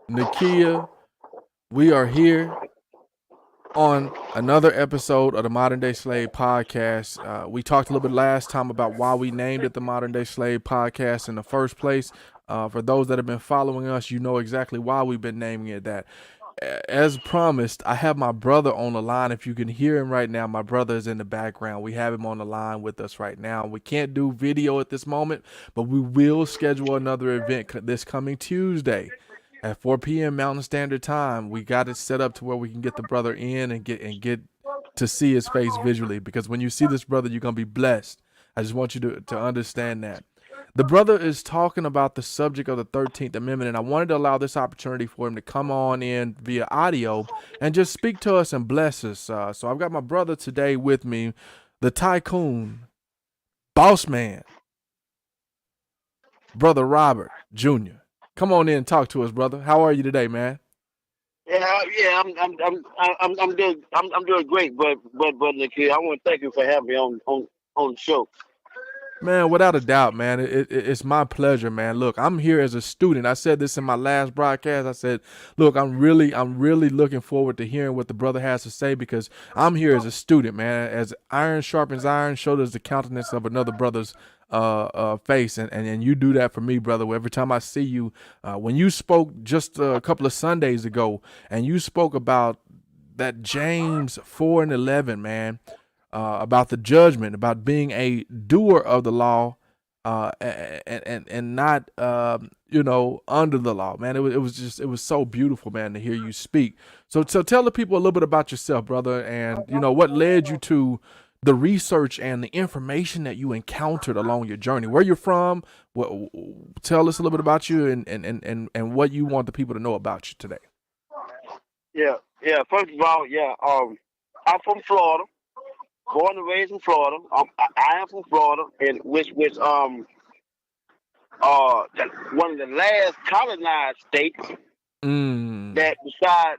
Nakia, we are here on another episode of the Modern Day Slave Podcast. We talked a little bit last time about why we named it the Modern Day Slave Podcast in the first place. For those that have been following us, you know exactly why we've been naming it that. As promised, I have my brother on the line. If you can hear him right now, my brother is in the background. We have him on the line with us right now. We can't do video at this moment, but we will schedule another event this coming Tuesday at 4 p.m. Mountain Standard Time. We got it set up to where we can get the brother in and get to see his face visually. Because when you see this brother, you're gonna be blessed. I just want you to understand that. The brother is talking about the subject of the 13th Amendment, and I wanted to allow this opportunity for him to come on in via audio and just speak to us and bless us. So I've got my brother today with me, the Tycoon, boss man, brother Robert Jr. Come on in and talk to us, brother. How are you today, man? Yeah. I'm doing great. But Nikhil, I want to thank you for having me on the show. Man, without a doubt, man, it's my pleasure, man. Look, I'm here as a student. I said this in my last broadcast. I said, look, I'm really looking forward to hearing what the brother has to say because I'm here as a student, man. As iron sharpens iron, so does the countenance of another brother's face, and you do that for me, brother. Every time I see you, when you spoke just a couple of Sundays ago, and you spoke about that James 4:11, man, about the judgment, about being a doer of the law, and not under the law, man. It was so beautiful, man, to hear you speak. So tell the people a little bit about yourself, brother, and what led you to the research and the information that you encountered along your journey. Where you're from? What, tell us a little bit about you and what you want the people to know about you today. Yeah. First of all, I'm from Florida, born and raised in Florida. I am from Florida, and one of the last colonized states Mm. that decided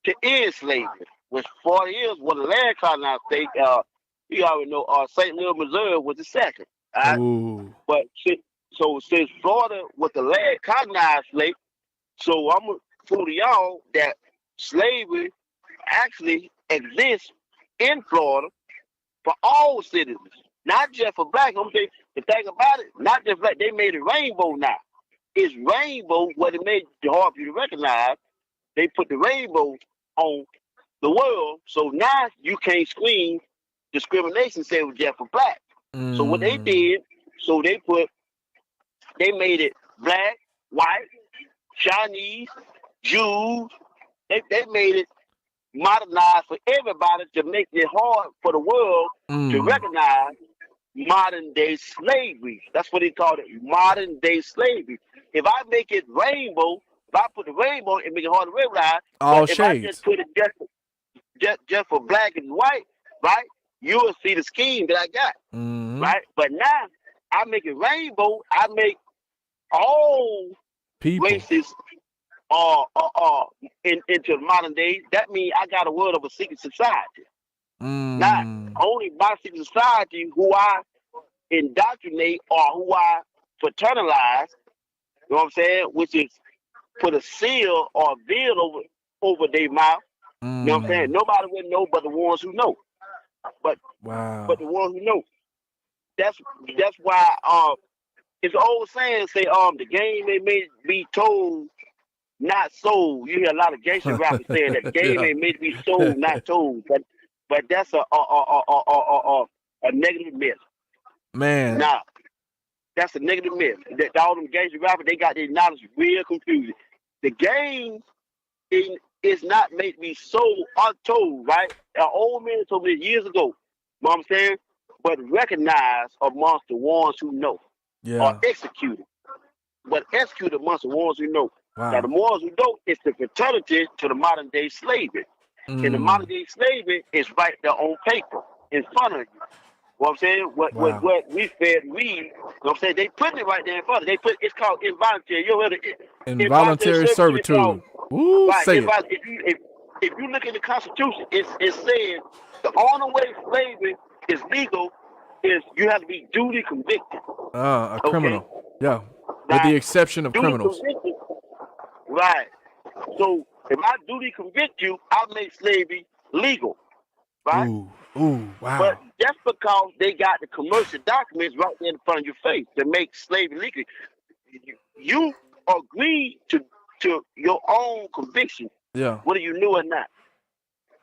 to end slavery. Was 40 years was the last colonized state. You already know. St. Louis, Missouri was the second. All right? Ooh. But since Florida was the last colonized state, so I'm gonna prove to y'all that slavery actually exists in Florida for all citizens, not just for black. I'm saying the thing about it, not just black. They made it rainbow now. It's rainbow. What it made it hard for you to recognize. They put the rainbow on the world, so now you can't scream discrimination. Say it was just for black. So what they Mm. did, so they made it black, white, Chinese, Jews. They made it modernized for everybody to make it hard for the world to Mm. recognize modern day slavery. That's what they call it, modern day slavery. If I make it rainbow, if I put the rainbow and make it hard to recognize, All but if I just shades. put it just for black and white, right, you'll see the scheme that I got, Mm-hmm. right? But now I make it rainbow, I make all People. races uh, uh, uh, into the modern day. That means I got a world of a secret society. Not Mm. only my secret society who I indoctrinate or who I fraternize, you know what I'm saying, which is put a seal or a veil over their mouth. You know what I'm saying? Mm. Nobody will know but the ones who know. But Wow. the ones who know. That's that's why it's an old saying say the game they may be told not sold. You hear a lot of gangster rappers saying that the game Yeah. ain't made to be sold, not told. But that's a negative myth. Man. Now that's a negative myth. That all them gangster rappers they got their knowledge real confusing. The game is not made to be sold untold, right? An old man told me this years ago. You know what I'm saying? But recognize amongst the ones who know or Yeah. executed. But executed amongst the ones who know. Now, the Wow. ones who know is the fraternity to the modern day slavery. And the modern Mm. day slavery is right there on paper in front of you. What I'm saying? Wow. What we fed read, you know what I'm saying? They put it right there in front of you. They put it's called involuntary. You heard it involuntary Involuntary servitude is called servitude. Ooh, right. say it. If you look at the Constitution, it's saying the only way slavery is legal is you have to be duly convicted. A Okay? criminal. Yeah. With Now the exception of duly criminals. convicted, right. So if I duly convict you, I make slavery legal, right? Ooh, But wow. just because they got the commercial documents right there in front of your face to make slavery legal, you agree to your own conviction, Yeah. whether you knew or not.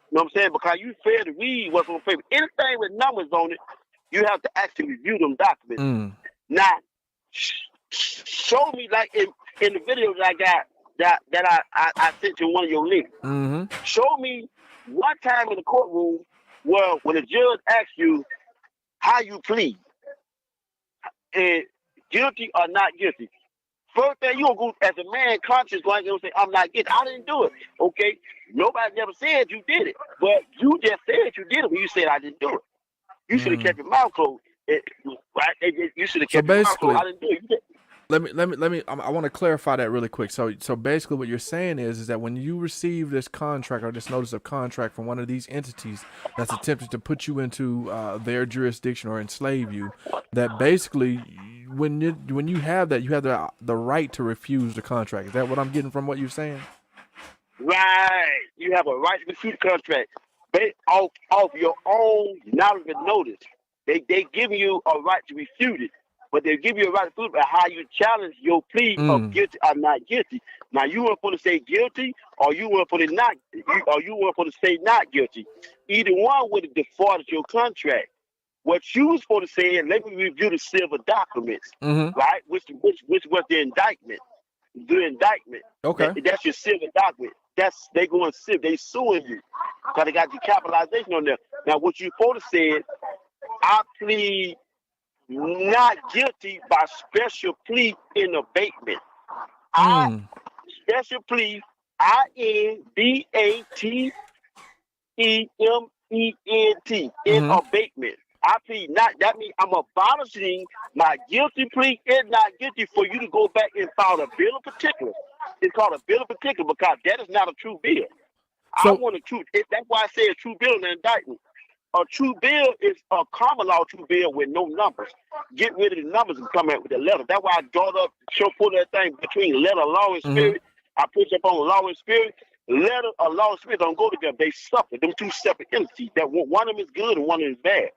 You know what I'm saying? Because you fail to read what's on paper. Anything with numbers on it, you have to actually review them documents. Mm. Now, show me like in the video that I got that I sent to one of your links. Mm-hmm. Show me one time in the courtroom where when the judge asks you how you plead, and guilty or not guilty. First thing you gonna go as a man conscious going to say, I'm not guilty. I didn't do it. Okay. Nobody never said you did it. But you just said you did it when you said I didn't do it. You should have kept your mouth closed. Right? You should have So kept your mouth basically, closed. I didn't do it. You did. let me. I want to clarify that really quick. So basically, what you're saying is that when you receive this contract or this notice of contract from one of these entities that's attempted to put you into their jurisdiction or enslave you, that basically when you have that, you have the right to refuse the contract. Is that what I'm getting from what you're saying? Right. You have a right to refuse the contract based off your own knowledge and notice. They give you a right to refute it, but they give you a right to refute it by how you challenge your plea of guilty or not guilty. Now you want to say guilty, or you want to not, or you want to say not guilty. Either one would have defaulted your contract. What you was supposed to say is, let me review the silver documents, right? Which was the indictment. The indictment. Okay. That's your civil document. They going civil. They suing you because they got the capitalization on there. Now, what you supposed to say is, I plead not guilty by special plea in abatement. I special plea INBATEMENT in abatement. I plead not. That means I'm abolishing my guilty plea and not guilty for you to go back and file a bill of particulars. It's called a bill of particulars because that is not a true bill. So, I want a true. That's why I say a true bill in the indictment. A true bill is a common law true bill with no numbers. Get rid of the numbers and come out with the letter. That's why I brought up, put that thing between letter, law, and spirit. I put up on law and spirit. Letter or law and spirit don't go together. They suffer. Them two separate entities. That one of them is good and one of them is bad.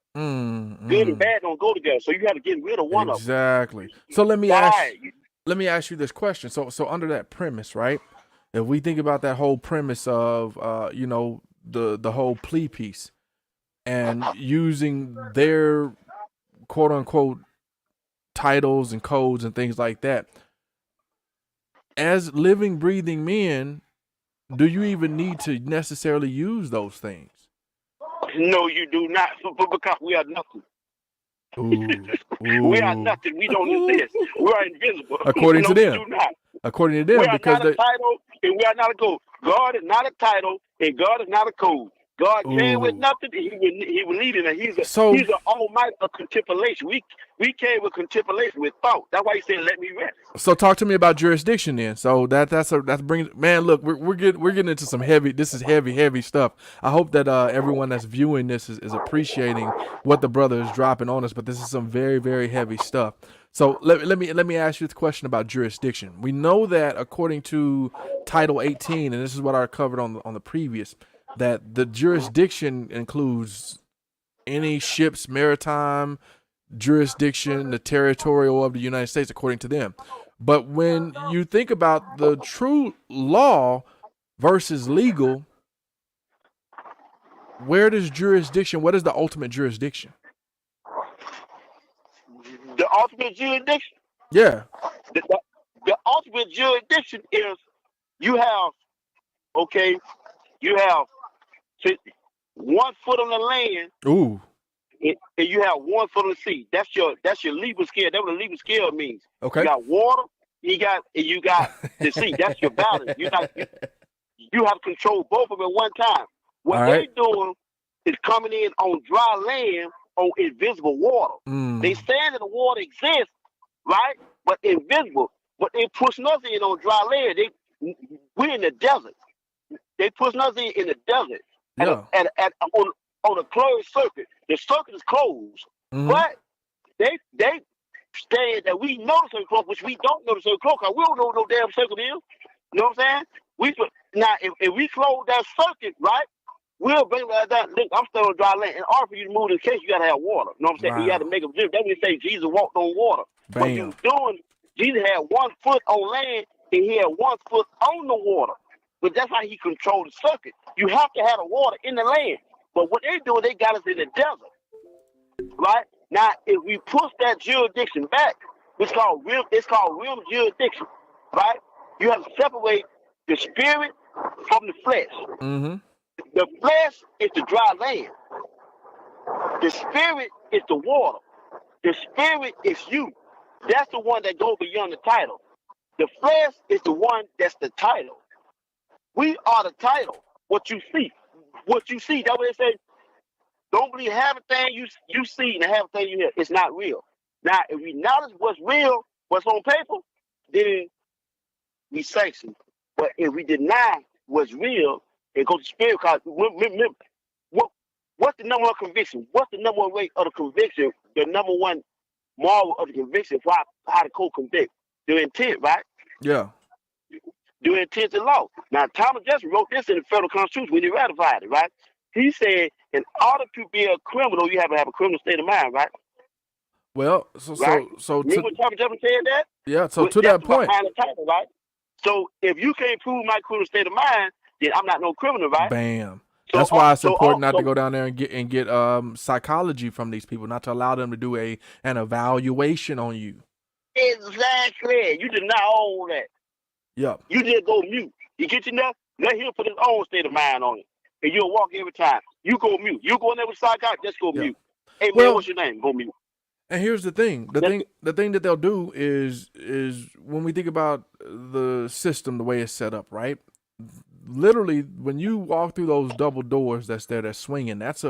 Good and bad don't go together. So you have to get rid of one of them. Exactly. So let me ask you this question. So under that premise, right? If we think about that whole premise of the whole plea piece and using their quote unquote titles and codes and things like that, as living, breathing men, do you even need to necessarily use those things? No, you do not, because we are nothing. Ooh. We are nothing. We don't exist. We are invisible. According to them. We do not. According to them, we are because not a title and we are not a code. God is not a title and God is not a code. God came with nothing. He will lead in it. He's an almighty of contemplation. We came with contemplation, with thought. That's why he said, "Let me rest." So talk to me about jurisdiction then. So that's bringing, man. Look, we're getting into some heavy. This is heavy stuff. I hope that everyone that's viewing this is appreciating what the brother is dropping on us. But this is some very, very heavy stuff. So let me ask you the question about jurisdiction. We know that according to Title 18, and this is what I covered on the previous, that the jurisdiction includes any ship's maritime jurisdiction, the territorial of the United States, according to them. But when you think about the true law versus legal, where does jurisdiction, what is the ultimate jurisdiction? The ultimate jurisdiction? Yeah. The ultimate jurisdiction is you have 1 foot on the land. Ooh. And you have 1 foot on the sea. That's your legal scale. That's what a legal scale means. Okay. You got water, you got the sea. That's your balance. You have to control both of them at one time. What they're doing is coming in on dry land on invisible water. They stand in the water exists, right? But invisible. But they pushing us in on dry land. We're in the desert. They pushing us in the desert. Yeah. On a closed circuit. The circuit is closed. But they say that we know the circuit closed, which we don't know the circuit closed, because we don't know what no damn circuit is. You know what I'm saying? Now if we close that circuit, right? We'll bring that. Look, I'm still on dry land. In order for you to move this case, you gotta have water. You know what I'm saying? You gotta make a difference. That's when they say Jesus walked on water. What he was doing, Jesus had 1 foot on land and he had 1 foot on the water. But that's how he controlled the circuit. You have to have the water in the land. But what they do, they got us in the desert. Right? Now, if we push that jurisdiction back, it's called rim jurisdiction. Right? You have to separate the spirit from the flesh. Mm-hmm. The flesh is the dry land. The spirit is the water. The spirit is you. That's the one that goes beyond the title. The flesh is the one that's the title. We are the title. What you see. What you see. That's what they say. Don't believe everything you see and everything you hear. It's not real. Now, if we acknowledge what's real, what's on paper, then we sanction. But if we deny what's real and go to spirit, because remember, what's the number one conviction? What's the number one way of the conviction? The number one moral of the conviction for how the court convict? The intent, right? Yeah. The intent of law. Now, Thomas Jefferson wrote this in the federal constitution when he ratified it, right? He said, in order to be a criminal, you have to have a criminal state of mind, right? Well, so remember when Thomas Jefferson said that? Yeah. So to that point, the title, right? So if you can't prove my criminal state of mind, then I'm not no criminal, right? Bam. That's why it's important not to go down there and get psychology from these people, not to allow them to do an evaluation on you. Exactly. You deny all that. Yep. You just go mute. You get enough, let him put his own state of mind on it. And you'll walk every time. You go mute. You go in there with psychiatrist, just go mute. Hey man, what's your name? Go mute. And here's the thing. The thing that they'll do is when we think about the system, the way it's set up, right? Literally, when you walk through those double doors that's swinging, that's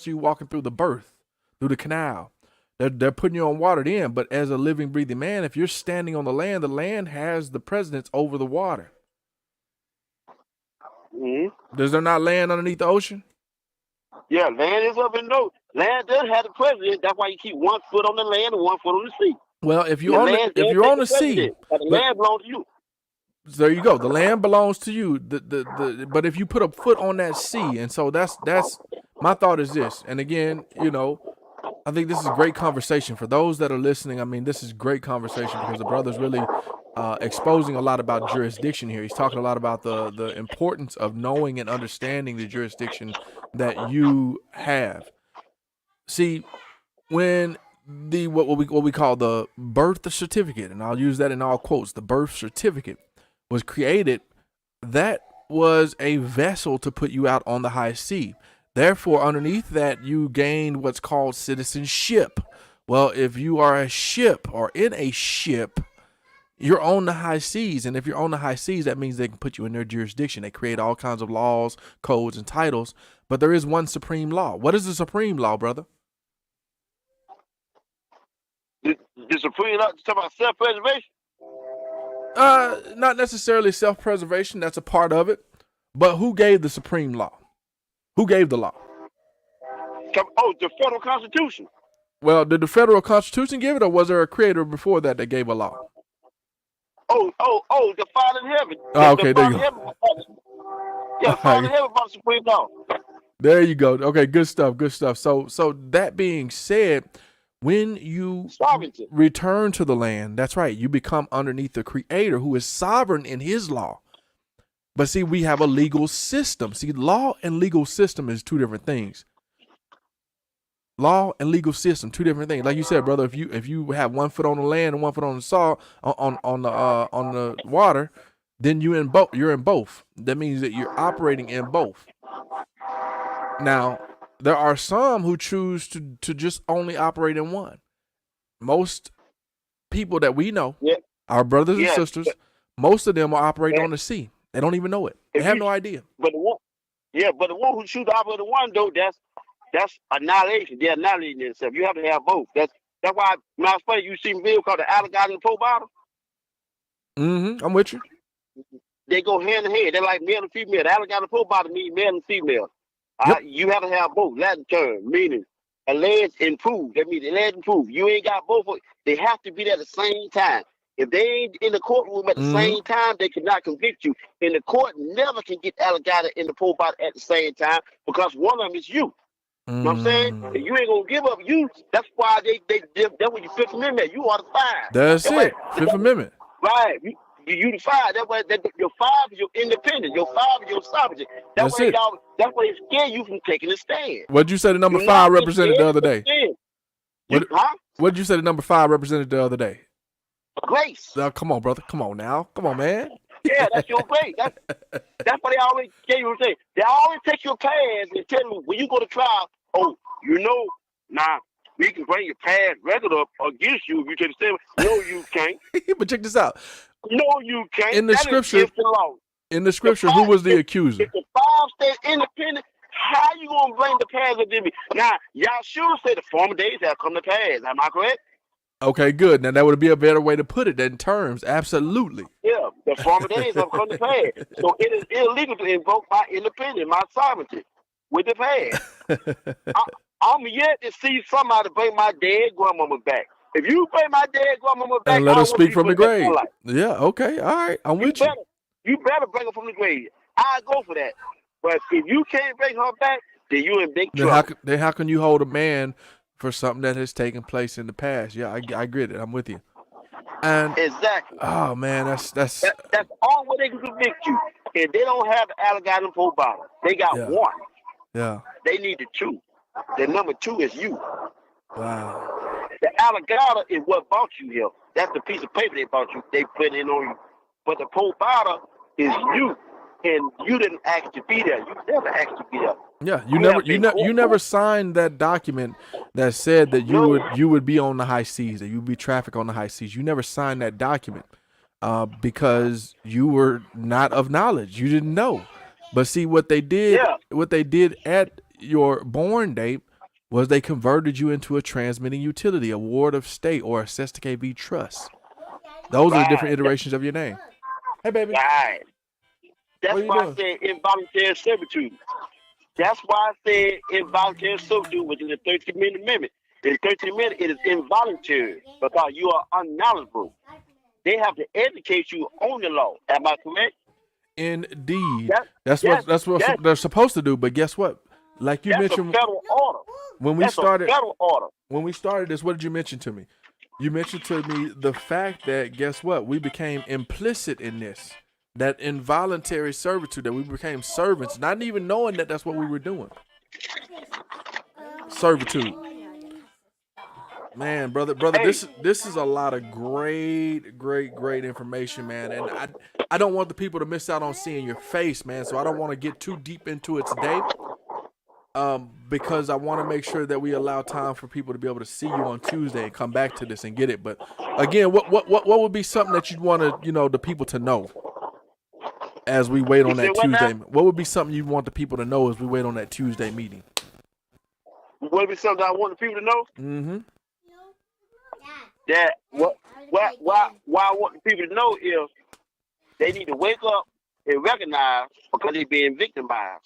you walking through the birth, through the canal. They're putting you on water then, but as a living, breathing man, if you're standing on the land has the precedence over the water. Mm-hmm. Does there not land underneath the ocean? Yeah, land is up in those. Land does have the president. That's why you keep 1 foot on the land and 1 foot on the sea. Well, if you're on the sea, the land belongs to you. There you go. The land belongs to you. But if you put a foot on that sea, and so that's my thought is this. And again, I think this is a great conversation for those that are listening. I mean, this is great conversation because the brother's really exposing a lot about jurisdiction here. He's talking a lot about the importance of knowing and understanding the jurisdiction that you have. See, when what we call the birth certificate, and I'll use that in all quotes, the birth certificate was created, that was a vessel to put you out on the high sea. Therefore, underneath that, you gained what's called citizenship. Well, if you are a ship or in a ship, you're on the high seas. And if you're on the high seas, that means they can put you in their jurisdiction. They create all kinds of laws, codes, and titles. But there is one supreme law. What is the supreme law, brother? The supreme law, talking about self-preservation? Not necessarily self-preservation. That's a part of it. But who gave the supreme law? Who gave the law? Oh, the federal constitution. Well, did the federal constitution give it, or was there a creator before that gave a law? Oh, the Father in heaven. Oh, okay, there you go. Yeah, the Father in heaven brought the supreme law. There you go. Okay, good stuff. So that being said, when you return to the land, that's right, you become underneath the creator who is sovereign in his law. But see, we have a legal system. See, law and legal system is two different things. Law and legal system, two different things. Like you said, brother, if you have 1 foot on the land and 1 foot on the on the water, then you're in both. That means that you're operating in both. Now, there are some who choose to just only operate in one. Most people that we know, our brothers and sisters, most of them are operating on the sea. They don't even know it. They have no idea. But the one who chooses to operate in one, though, that's annihilation. They're annihilating themselves. You have to have both. That's why when I was playing, you see a video called the alligator and the pole bottom. Mm-hmm. I'm with you. They go hand in hand. They're like male and female. The alligator and pole bottom mean male and female. Yep. You have to have both. Latin term, meaning alleged and proved. That means alleged and proved. You ain't got both. They have to be there at the same time. If they ain't in the courtroom at the same time, they cannot convict you. And the court never can get alligator and the pole bottle at the same time because one of them is you. You know what I'm saying? If you ain't gonna give up you, that's why that's what you Fifth Amendment. You are the five. That's it. Fifth Amendment. Right. You the five. That's why your five is your independence. Your five is your sovereignty. That's why they scare you from taking a stand. What'd you say the number 5 represented the other day? What'd you say the number 5 represented the other day? Grace. Come on, brother. Come on now. Come on, man. Yeah, that's your grace. That's what they always tell you. They always take your pass and tell you when you go to trial, now we can bring your past record up against you if you take a stand. No, you can't. But check this out. No, you can't. In the scripture, who was the accuser? If the 5 stay independent, how you gonna bring the past against me? Now, Yahshua said the former days have come to pass. Am I correct? Okay, good. Now that would be a better way to put it in terms. Absolutely. Yeah, the former days have come to pass. So it is illegal to invoke my independence, my sovereignty with the past. I'm yet to see somebody bring my dead grandmama back. If you bring my dead grandmama back, and let her speak from the grave. Yeah, okay, all right. I'm with you. You better bring her from the grave. I go for that. But if you can't bring her back, then you in big trouble. Then how can you hold a man for something that has taken place in the past? Yeah, I get it. I'm with you. And exactly. Oh man, that's all what they can convict you. And they don't have the alligator and pole bottle. They got one. Yeah. They need the 2. The number 2 is you. Wow. The alligator is what bought you here. That's the piece of paper they bought you. They put it on you. But the pole bottle is you. And you didn't ask to be there. You never asked to be there. Yeah, you never signed that document that said that you would be on the high seas, that you'd be traffic on the high seas. You never signed that document because you were not of knowledge. You didn't know. But see what they did at your born date was they converted you into a transmitting utility, a ward of state, or a SSKV trust. Those are the different iterations of your name. Hey, baby. Right. That's why I said involuntary servitude. That's why I said involuntary servitude, which is the 13th Amendment. In the 13th Amendment, it is involuntary because you are unknowledgeable. They have to educate you on the law. Am I correct? Indeed. That's what they're supposed to do. But guess what? Like you mentioned, a federal order. When we started, federal order. When we started this, what did you mention to me? You mentioned to me the fact that guess what? We became implicit in this. That involuntary servitude, that we became servants, not even knowing that that's what we were doing. Servitude. Man, brother, hey. This is a lot of great information, man. And I don't want the people to miss out on seeing your face, man. So I don't want to get too deep into it today. Because I want to make sure that we allow time for people to be able to see you on Tuesday and come back to this and get it. But again, what would be something that you'd want to, the people to know? As we wait on that Tuesday, what would be something you want the people to know as we wait on that Tuesday meeting? What would be something I want the people to know? Mm-hmm. That why I want the people to know is they need to wake up and recognize because they're being victimized.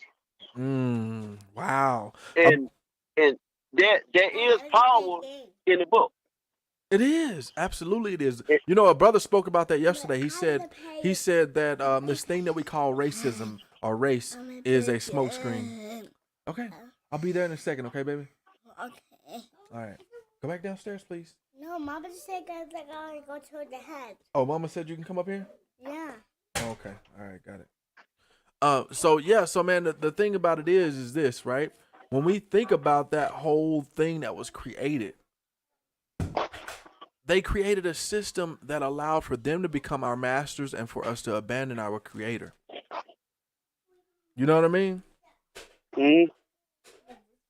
Wow. And there is power in the book. It is. Absolutely it is. A brother spoke about that yesterday. He said that this thing that we call racism or race is a smokescreen. Okay. I'll be there in a second, okay, baby? Okay. All right. Go back downstairs, please. No, Mama just said I gotta go to the head. Oh, Mama said you can come up here? Yeah. Okay. All right, got it. So man, the thing about it is this, right? When we think about that whole thing that was created, they created a system that allowed for them to become our masters and for us to abandon our creator. You know what I mean? Mm-hmm.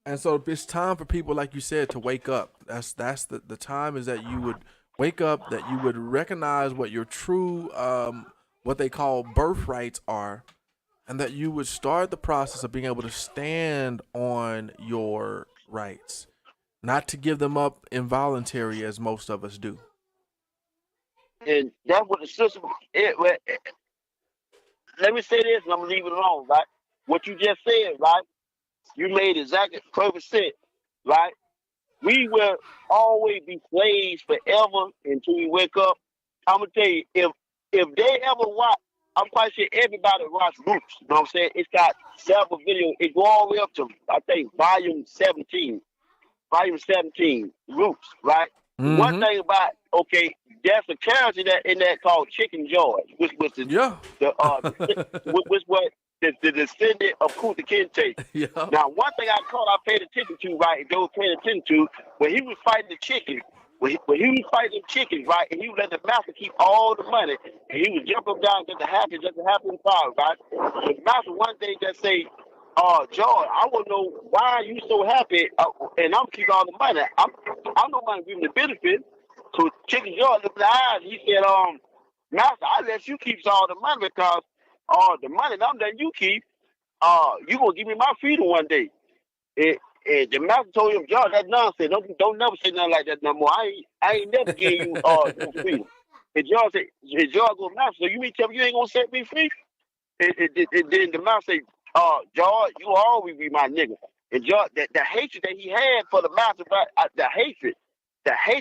And so it's time for people, like you said, to wake up. That's the time is that you would wake up, that you would recognize what your true, what they call birthrights are, and that you would start the process of being able to stand on your rights. Not to give them up involuntary as most of us do. And that's what the system let me say this and I'm going to leave it alone, right? What you just said, right? You made exactly perfect sense, right? We will always be slaves forever until we wake up I'm gonna tell you, if they ever watch, I'm quite sure everybody watch Roots. You know what I'm saying? It's got several videos. It go all the way up to I think volume 17, Roots, right? One Mm-hmm. thing about okay, there's a character that in that called Chicken George, which was Yeah. which was the descendant of Kunta Kinte. Yeah. Now, one thing I paid attention to, right, those paying attention to, when he was fighting the chicken, when he was fighting the chickens, right, and he would let the master keep all the money, and he would jump up down just to happen fire, right? The master one day just say, George, I want to know why are you so happy, and I'm keeping all the money. I'm the one giving the benefit. So Chicken George looked in the eyes, he said, Master, I let you keep all the money because the money that I'm letting you keep, you gonna give me my freedom one day. And the master told him, George, that's nonsense. Don't never say nothing like that no more. I ain't never gave you your freedom. And George goes, Master, so you mean tell me you ain't gonna set me free? And then the master say, George, you always be my nigga. And George, the hatred that he had for the master, the hatred,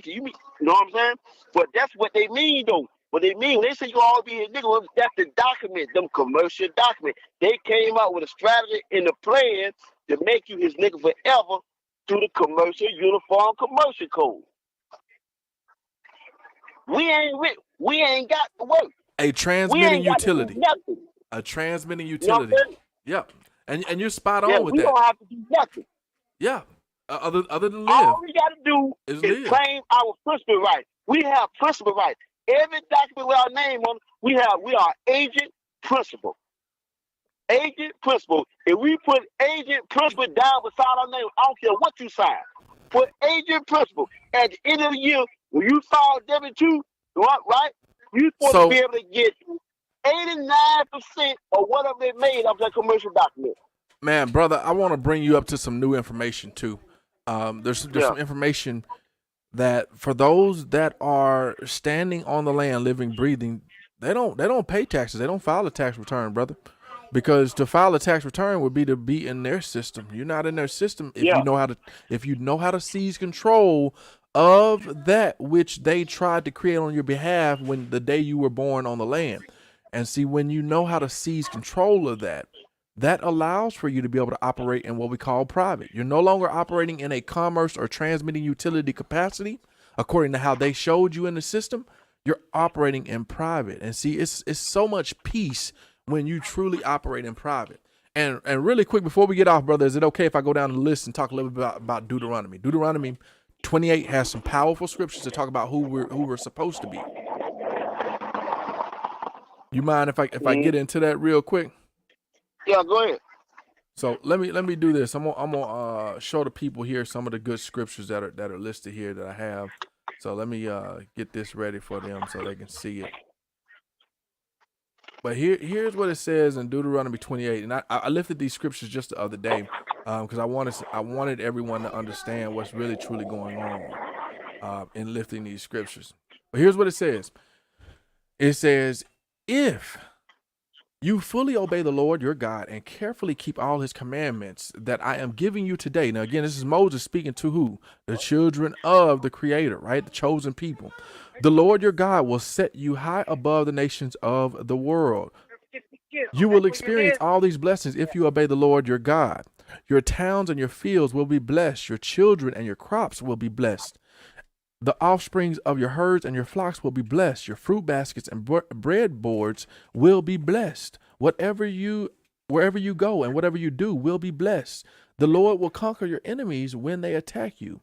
you know what I'm saying? But that's what they mean though. What they mean when they say you all be his nigga, that's the document, them commercial document. They came out with a strategy and a plan to make you his nigga forever through the commercial uniform commercial code. We ain't got to work. A We transmitting ain't got to do utility. nothing. A transmitting You know what utility. I'm saying? Yep. And you're spot Yeah, on with we that. don't have to do nothing. Yeah. Other than live All we got to do is is live. claim our principal right. We have principal right. Every document with our name on it, we are agent principal. Agent principal. If we put agent principal down beside our name, I don't care what you sign. Put agent principal. At the end of the year, when you file W-2, right? You're supposed to be able to get 89% of whatever they made of that commercial document. Man, brother, I want to bring you up to some new information too. There's some information that for those that are standing on the land, living, breathing, they don't pay taxes. They don't file a tax return, brother, because to file a tax return would be to be in their system. You're not in their system if you know how to seize control of that which they tried to create on your behalf when the day you were born on the land. And see, when you know how to seize control of that, that allows for you to be able to operate in what we call private. You're no longer operating in a commerce or transmitting utility capacity, according to how they showed you in the system. You're operating in private. And see, it's so much peace when you truly operate in private. And really quick, before we get off, brother, is it okay if I go down the list and talk a little bit about Deuteronomy? Deuteronomy 28 has some powerful scriptures to talk about who we're supposed to be. You mind if I get into that real quick? Yeah, go ahead. So let me do this. I'm gonna show the people here some of the good scriptures that are listed here that I have. So let me get this ready for them so they can see it. But here's what it says in Deuteronomy 28, and I lifted these scriptures just the other day because I wanted everyone to understand what's really truly going on in lifting these scriptures. But here's what it says. It says, if you fully obey the Lord your God and carefully keep all his commandments that I am giving you today. Now, again, this is Moses speaking to who? The children of the Creator, right? The chosen people. The Lord your God will set you high above the nations of the world. You will experience all these blessings if you obey the Lord your God. Your towns and your fields will be blessed. Your children and your crops will be blessed. The offsprings of your herds and your flocks will be blessed. Your fruit baskets and bread boards will be blessed. Wherever you go and whatever you do will be blessed. The Lord will conquer your enemies when they attack you.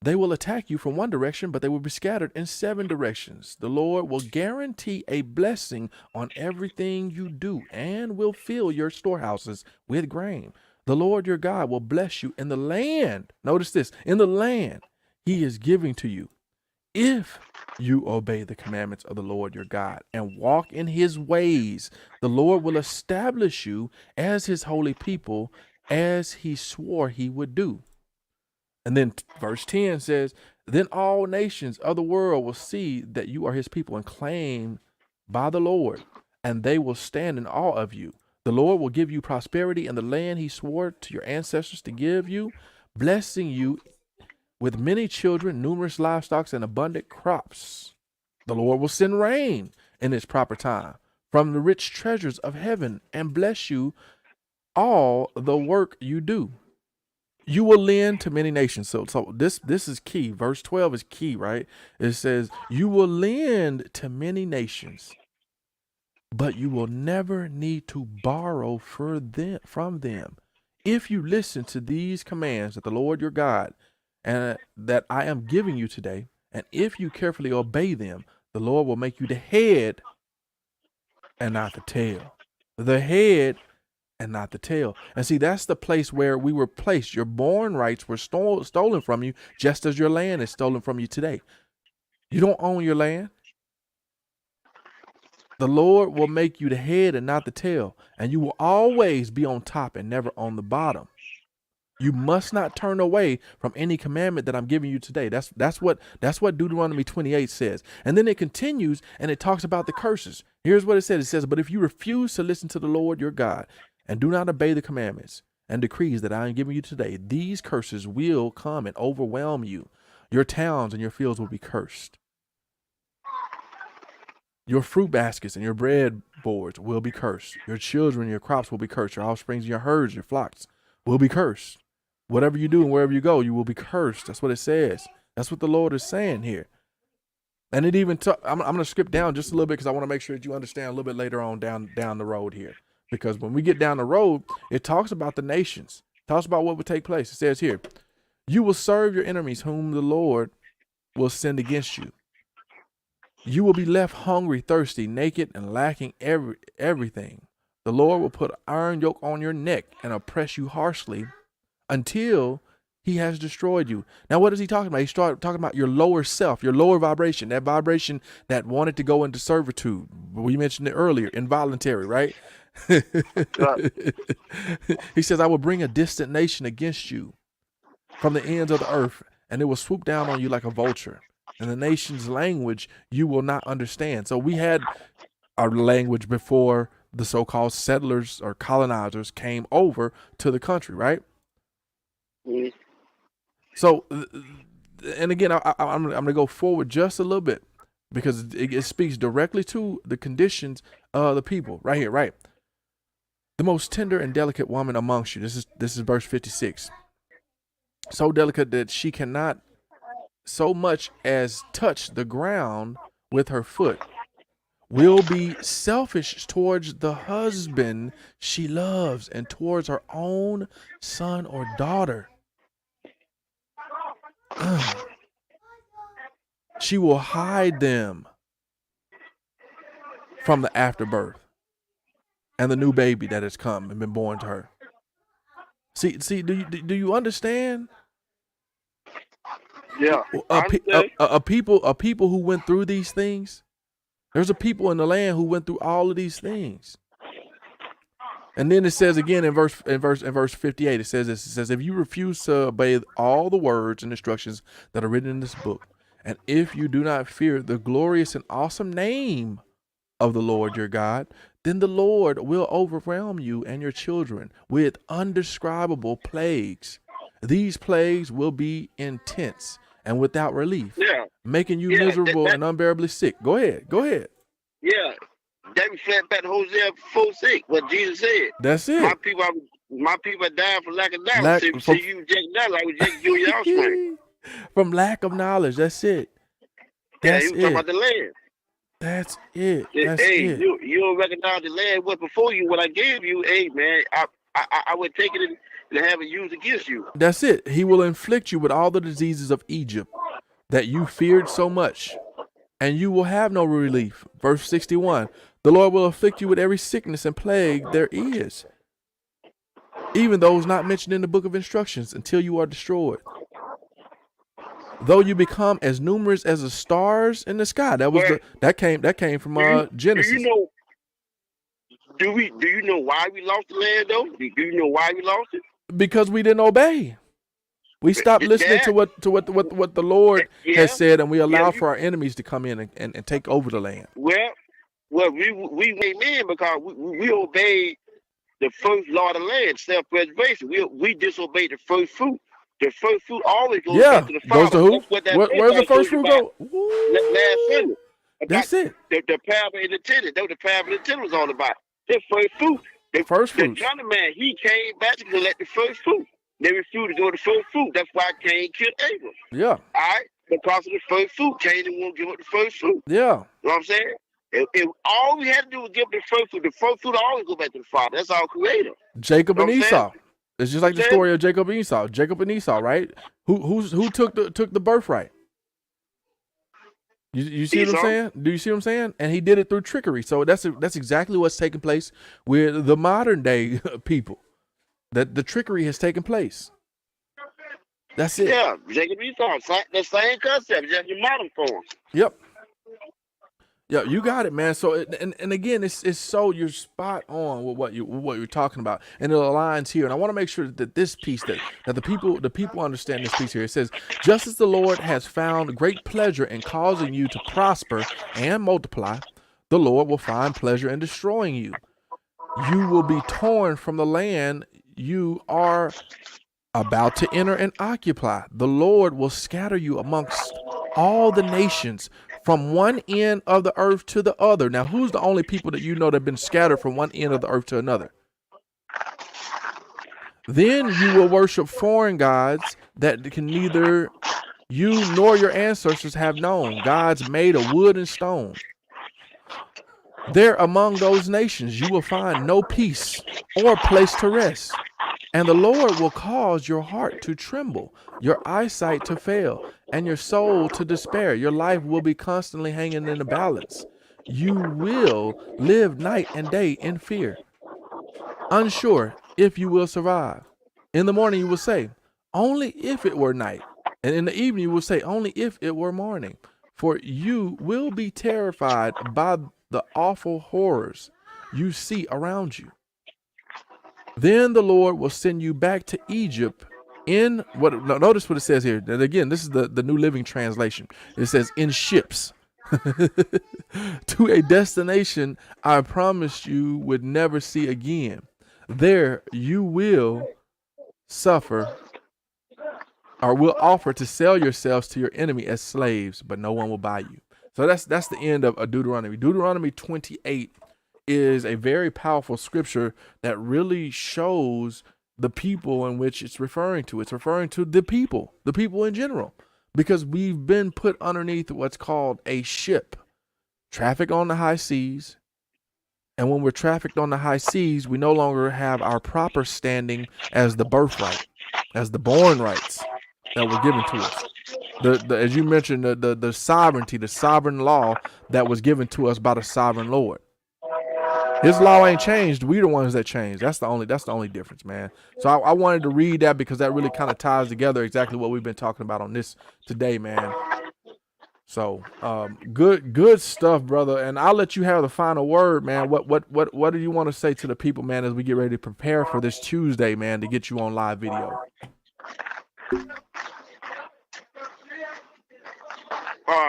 They will attack you from one direction, but they will be scattered in 7 directions. The Lord will guarantee a blessing on everything you do and will fill your storehouses with grain. The Lord your God will bless you in the land. Notice this, in the land he is giving to you, if you obey the commandments of the Lord your God and walk in his ways. The Lord will establish you as his holy people, as he swore he would do. And then verse 10 says, then all nations of the world will see that you are his people and claimed by the Lord, and they will stand in awe of you. The Lord will give you prosperity in the land he swore to your ancestors to give you, blessing you with many children, numerous livestock, and abundant crops. The Lord will send rain in its proper time from the rich treasures of heaven and bless you all the work you do. You will lend to many nations. So this is key. Verse 12 is key, right? It says, you will lend to many nations, but you will never need to borrow from them. If you listen to these commands that the Lord your God and that I am giving you today, and if you carefully obey them, the Lord will make you the head and not the tail. The head and not the tail. And see, that's the place where we were placed. Your born rights were stolen from you, just as your land is stolen from you today. You don't own your land. The Lord will make you the head and not the tail, and you will always be on top and never on the bottom. You must not turn away from any commandment that I'm giving you today. That's what Deuteronomy 28 says. And then it continues and it talks about the curses. Here's what it says. It says, but if you refuse to listen to the Lord your God and do not obey the commandments and decrees that I am giving you today, these curses will come and overwhelm you. Your towns and your fields will be cursed. Your fruit baskets and your bread boards will be cursed. Your children and your crops will be cursed. Your offspring, your herds, your flocks will be cursed. Whatever you do and wherever you go, you will be cursed. That's what it says. That's what the Lord is saying here. And it even I'm going to skip down just a little bit because I want to make sure that you understand a little bit later on down the road here. Because when we get down the road, it talks about the nations. It talks about what would take place. It says here, you will serve your enemies whom the Lord will send against you. You will be left hungry, thirsty, naked, and lacking everything. The Lord will put an iron yoke on your neck and oppress you harshly until he has destroyed you. Now, what is he talking about? He's talking about your lower self, your lower vibration, that vibration that wanted to go into servitude. We mentioned it earlier, involuntary, right? He says, I will bring a distant nation against you from the ends of the earth, and it will swoop down on you like a vulture. And the nation's language you will not understand. So we had our language before the so-called settlers or colonizers came over to the country, right? Mm-hmm. So, and again, I'm going to go forward just a little bit because it speaks directly to the conditions of the people right here, right? The most tender and delicate woman amongst you. This is verse 56. So delicate that she cannot so much as touch the ground with her foot, will be selfish towards the husband she loves and towards her own son or daughter. She will hide them from the afterbirth and the new baby that has come and been born to her. See, do you understand? Yeah. A people who went through these things. There's a people in the land who went through all of these things. And then it says again in verse 58, it says, if you refuse to obey all the words and instructions that are written in this book, and if you do not fear the glorious and awesome name of the Lord your God, then the Lord will overwhelm you and your children with undescribable plagues. These plagues will be intense and without relief, making you miserable and unbearably sick. Go ahead. Yeah, that reflects back to Hosea 4:6, what Jesus said. That's it. My people are dying for lack of knowledge. So you reject that like we reject you and your offspring. From lack of knowledge. That's it. He was talking about the land. That's it. You don't recognize the land was before you. What I gave you, man, I would take it and have it used against you. That's it. He will inflict you with all the diseases of Egypt that you feared so much, and you will have no relief. Verse 61, the Lord will afflict you with every sickness and plague there is, even those not mentioned in the book of instructions, until you are destroyed. Though you become as numerous as the stars in the sky. That came from Genesis. Do you know why we lost the land though? Do you know why we lost it? Because we didn't obey. We stopped listening to what the Lord has said, and we allowed for our enemies to come in and take over the land. Well, we made men because we obeyed the first law of the land, self-preservation. We disobeyed the first fruit. The first fruit always goes back to the Father. Goes to who? Where's the first fruit go? Last Sunday. about That's it. the parable in the tenant. That's what the parable in the tenant was all about. The first fruit. First The fruits. Johnny man, he came back to collect the first fruit. They refused to go to the first fruit. That's why Cain killed Abel. Yeah. All right? Because of the first fruit. Cain didn't want to give up the first fruit. Yeah. You know what I'm saying? If all we had to do was give up the first fruit always go back to the Father. That's our creator. Jacob You know and what I'm saying? Esau. It's just like the story of Jacob and Esau. Jacob and Esau, right? Who took the birthright? You see what I'm Esau. saying? Do you see what I'm saying? And he did it through trickery. So that's exactly what's taking place with the modern day people. That the trickery has taken place. That's it. Yeah, Jacob and Esau. The same concept, just in modern form. Yep. Yeah, you got it, man. So and again, it's so you're spot on with what you're talking about, and it aligns here. And I want to make sure that this piece that the people understand this piece here. It says, just as the Lord has found great pleasure in causing you to prosper and multiply, the Lord will find pleasure in destroying you. You will be torn from the land you are about to enter and occupy. The Lord will scatter you amongst all the nations from one end of the earth to the other. Now, who's the only people that you know that have been scattered from one end of the earth to another? Then you will worship foreign gods that can neither you nor your ancestors have known, gods made of wood and stone. There among those nations you will find no peace or place to rest. And the Lord will cause your heart to tremble, your eyesight to fail, and your soul to despair. Your life will be constantly hanging in the balance. You will live night and day in fear, unsure if you will survive. In the morning you will say, only if it were night. And in the evening you will say, only if it were morning. For you will be terrified by the awful horrors you see around you. Then the Lord will send you back to Egypt in what? Notice what it says here. And again, this is the New Living Translation. It says in ships to a destination I promised you would never see again. There you will suffer or will offer to sell yourselves to your enemy as slaves, but no one will buy you. So that's the end of Deuteronomy. Deuteronomy 28 is a very powerful scripture that really shows the people in which it's referring to. It's referring to the people in general, because we've been put underneath what's called a ship, traffic on the high seas. And when we're trafficked on the high seas, we no longer have our proper standing as the birthright, as the born rights that were given to us. As you mentioned, the sovereignty, the sovereign law that was given to us by the sovereign Lord. His law ain't changed. We the ones that changed. That's the only difference, man. So I wanted to read that because that really kind of ties together exactly what we've been talking about on this today, man. So good stuff, brother. And I'll let you have the final word, man. What do you want to say to the people, man, as we get ready to prepare for this Tuesday, man, to get you on live video?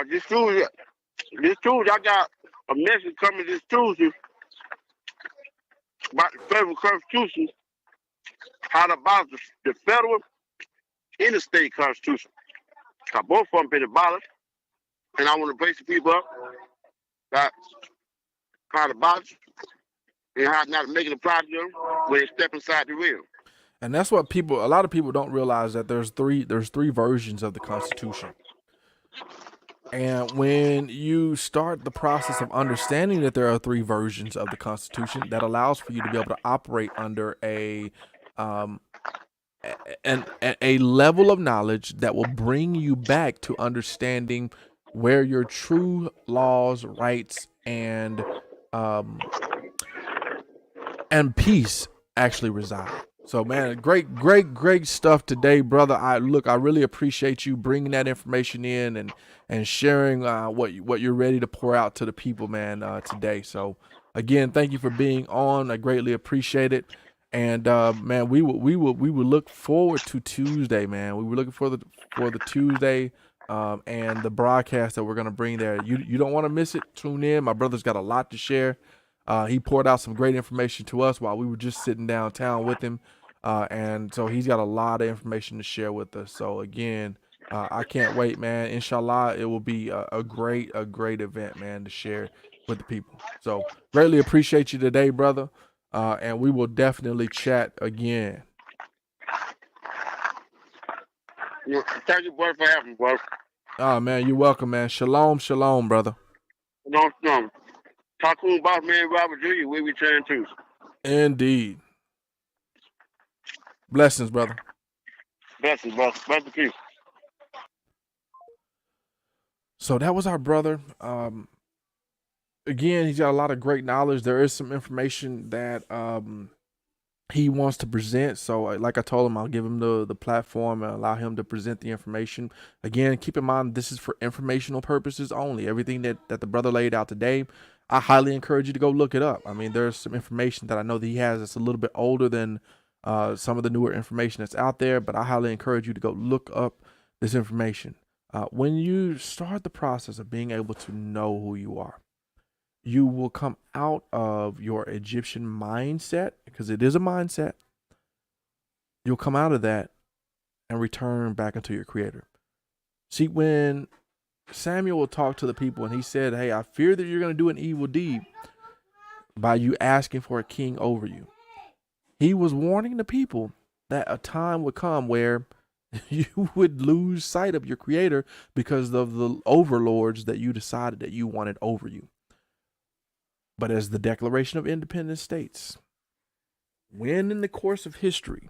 This Tuesday, I got a message coming this Tuesday about the federal constitution, how to abolish the federal and the state constitution. Both of them been abolished, and I want to brace the people up that how to abolish and how not to make it apply to them when they step inside the rim. And that's what a lot of people don't realize, that there's three versions of the Constitution. And when you start the process of understanding that there are three versions of the Constitution, that allows for you to be able to operate under a level of knowledge that will bring you back to understanding where your true laws, rights, and peace actually reside. So, man, great stuff today, brother. I really appreciate you bringing that information in and sharing what you're ready to pour out to the people, man, today. So, again, thank you for being on. I greatly appreciate it. And man, we will look forward to Tuesday, man. We were looking for the Tuesday and the broadcast that we're gonna bring there. You don't want to miss it. Tune in. My brother's got a lot to share. He poured out some great information to us while we were just sitting downtown with him. And so he's got a lot of information to share with us. So again, I can't wait, man. Inshallah, it will be a great event, man, to share with the people. So greatly appreciate you today, brother. And we will definitely chat again. Yeah, thank you, boy, for having me, bro. Oh, man, you're welcome, man. Shalom, shalom, brother. No. Tycoon boss man Robert Jr., we return to. Indeed. Blessings, brother. Blessings, bro. Blessings to you. So that was our brother. Again, he's got a lot of great knowledge. There is some information that he wants to present. So like I told him, I'll give him the platform and allow him to present the information. Again, keep in mind, this is for informational purposes only. Everything that the brother laid out today, I highly encourage you to go look it up. I mean, there's some information that I know that he has that's a little bit older than some of the newer information that's out there, but I highly encourage you to go look up this information. When you start the process of being able to know who you are, you will come out of your Egyptian mindset, because it is a mindset. You'll come out of that and return back into your creator. See, when Samuel will talk to the people and he said, hey, I fear that you're going to do an evil deed by you asking for a king over you, he was warning the people that a time would come where you would lose sight of your creator because of the overlords that you decided that you wanted over you. But as the Declaration of Independence states, when in the course of history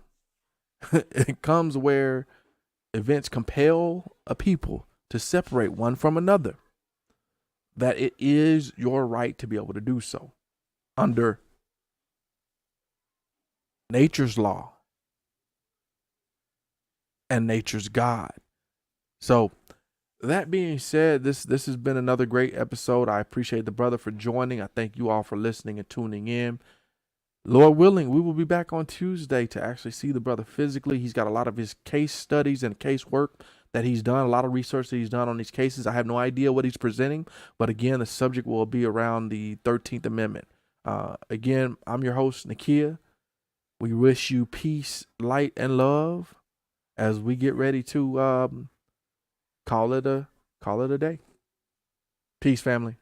it comes where events compel a people to separate one from another, that it is your right to be able to do so under nature's law and nature's God. So that being said, this has been another great episode. I appreciate the brother for joining. I thank you all for listening and tuning in. Lord willing, we will be back on Tuesday to actually see the brother physically. He's got a lot of his case studies and case work that he's done, a lot of research that he's done on these cases. I have no idea what he's presenting, but again, the subject will be around the 13th Amendment. Again, I'm your host, Nakia. We wish you peace, light, and love as we get ready to call it a day. Peace, family.